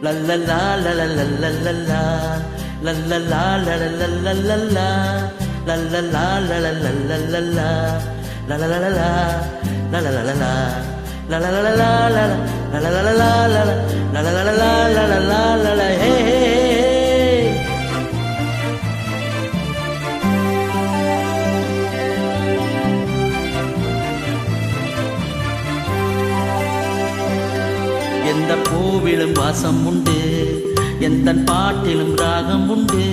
லல்லலா லலலலலலா லல்லலா லலலலலலா லல்லலா லலலலலலா லலலலலா லலலலலா லலலலலா லலலலலா லலலலலா லலலலலா ஹே எந்த பூவிலும் வாசம் உண்டு, எந்த பாட்டிலும் ராகம் உண்டு,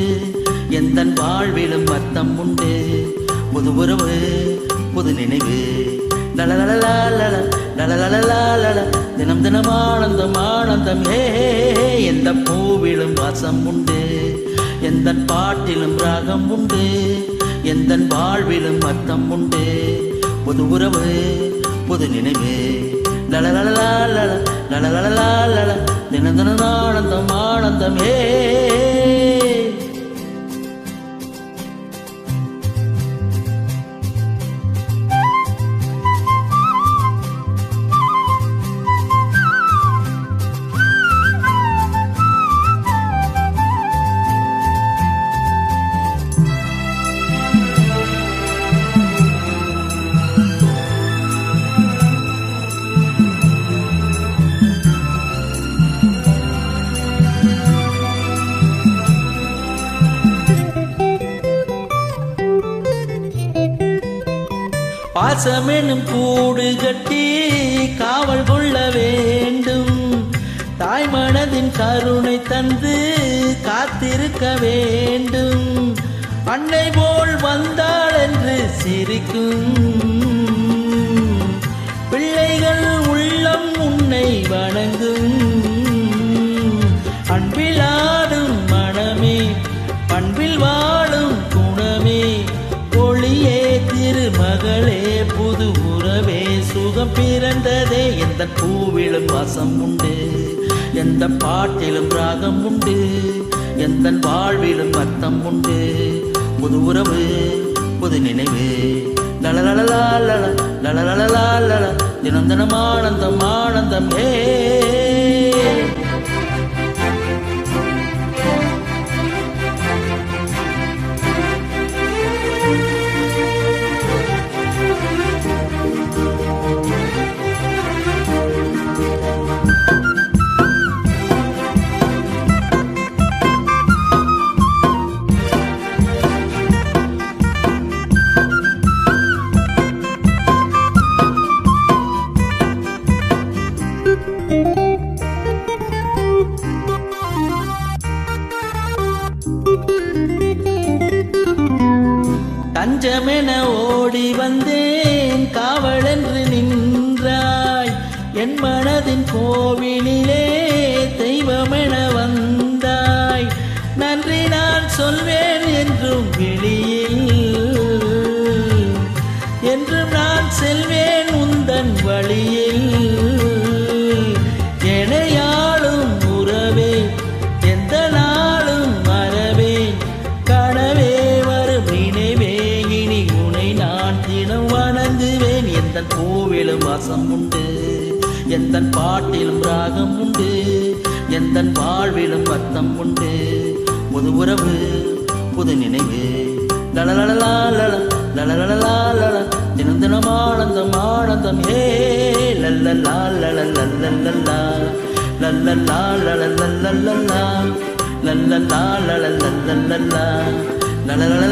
எந்த வாழ்விலும் அர்த்தம் உண்டு. புது உறவு புது நினைவு லலலலலலல லலலலலலல தினம் தினம் ஆனந்தம் ஆனந்தம் ஹே. எந்த பூவிலும் வாசம் உண்டு, எந்த பாட்டிலும் ராகம் உண்டு, எந்த வாழ்விலும் அர்த்தம் உண்டு. புது உறவு புது நினைவு லலலலலலல லலலலலலல தினம் தினம் ஆனந்தம் ஆனந்தம் ஹே. பாசமெனும் கூடு கட்டி காவல் கொள்ள வேண்டும், தாய் மனதின் கருணை தந்து காத்திருக்க வேண்டும். அன்னை போல் வந்தாள் என்று சிரிக்கும் பிள்ளைகள் உள்ளம் உன்னை வணங்கும். அன்பில் ஆடும் மனமே பண்பில் வாழும் குணமே, ஒளியே திருமகளே புது உறவே சுகம் பிறந்ததே. எந்த பூவிலும் வாசம் உண்டு, எந்த பாட்டிலும் ராகம் உண்டு, எந்த வாழ்விலும் அர்த்தம் உண்டு. புது உறவு புது நினைவு லலலலலலல லலலலலலல தினம் தினம் ஆனந்தம் ஆனந்தம் ஹே. தஞ்சமென ஓடி வந்தேன் காவலென்று நின்றாய், என் மனதின் கோவிலிலே தெய்வமென வந்தாய். நன்றி நான் சொல்வேன் என்றும் வெளியில், என்றும் நான் செல்வேன் உந்தன் வழியில். எனையாளும் உறவே எந்த நாளும் மறவேன், கனவே வரும் நினைவே இனி உனை நான் தினம் வணங்குவேன். எந்த பூவிலும் வாசம் உண்டு, எந்த பாட்டிலும் ராகம் உண்டு, எந்த வாழ்விலும் அர்த்தம் உண்டு. புது உறவு புது நினைவு லலலலலலல லலலலலலல தினம் தினம் ஆனந்தம் ஆனந்தம் ஹே. லல்லலா லலலலலலா லல்லலா லலலலலலா லல்லலா லலலலலலா லலலலலலா